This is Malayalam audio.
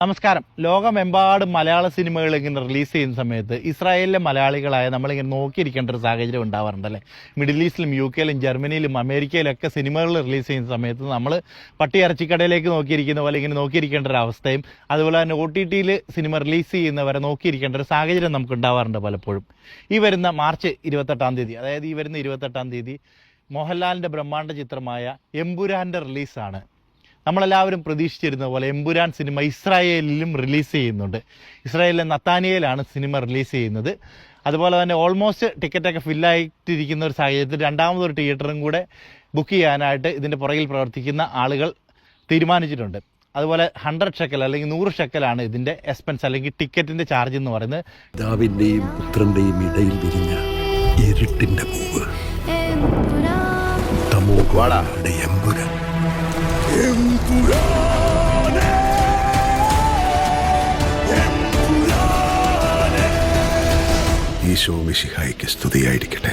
നമസ്കാരം. ലോകമെമ്പാടും മലയാള സിനിമകൾ ഇങ്ങനെ റിലീസ് ചെയ്യുന്ന സമയത്ത് ഇസ്രായേലിലെ മലയാളികളായ നമ്മളിങ്ങനെ നോക്കിയിരിക്കേണ്ട ഒരു സാഹചര്യം ഉണ്ടാവാറുണ്ടല്ലേ. മിഡിൽ ഈസ്റ്റിലും UK-ലും ജർമ്മനിയിലും അമേരിക്കയിലും ഒക്കെ സിനിമകൾ റിലീസ് ചെയ്യുന്ന സമയത്ത് നമ്മൾ പട്ടി ഇറച്ചിക്കടയിലേക്ക് നോക്കിയിരിക്കുന്ന പോലെ ഇങ്ങനെ നോക്കിയിരിക്കേണ്ട ഒരു അവസ്ഥയും അതുപോലെ തന്നെ OTT-ൽ സിനിമ റിലീസ് ചെയ്യുന്നവരെ നോക്കിയിരിക്കേണ്ട ഒരു സാഹചര്യം നമുക്ക് ഉണ്ടാവാറുണ്ട് പലപ്പോഴും. ഈ വരുന്ന മാർച്ച് 28-ാം തീയതി, അതായത് ഈ വരുന്ന 28-ാം തീയതി മോഹൻലാലിൻ്റെ ബ്രഹ്മാണ്ഡ ചിത്രമായ എമ്പുരാൻ്റെ റിലീസാണ്. നമ്മളെല്ലാവരും പ്രതീക്ഷിച്ചിരുന്ന പോലെ എമ്പുരാൻ സിനിമ ഇസ്രായേലിലും റിലീസ് ചെയ്യുന്നുണ്ട്. ഇസ്രായേലിലെ നത്താനിയയിലാണ് സിനിമ റിലീസ് ചെയ്യുന്നത്. അതുപോലെ തന്നെ ഓൾമോസ്റ്റ് ടിക്കറ്റൊക്കെ ഫില്ലായിട്ടിരിക്കുന്ന ഒരു സാഹചര്യത്തിൽ രണ്ടാമതൊരു തിയേറ്ററും കൂടെ ബുക്ക് ചെയ്യാനായിട്ട് ഇതിൻ്റെ പുറകിൽ പ്രവർത്തിക്കുന്ന ആളുകൾ തീരുമാനിച്ചിട്ടുണ്ട്. അതുപോലെ 100 ഷെക്കൽ അല്ലെങ്കിൽ 100 ഷെക്കലാണ് ഇതിൻ്റെ എക്സ്പെൻസ് അല്ലെങ്കിൽ ടിക്കറ്റിൻ്റെ ചാർജ് എന്ന് പറയുന്നത്. പിതാവിൻ്റെയും പുത്രൻ്റെയും ഇടയിൽ വിരിഞ്ഞ ഇരുട്ടിൻ്റെ പൂവ് തമോഗോളയുടെ എമ്പുരാൻ. ഈശോ മിശിഹായ്ക്ക് സ്തുതിയായിരിക്കട്ടെ.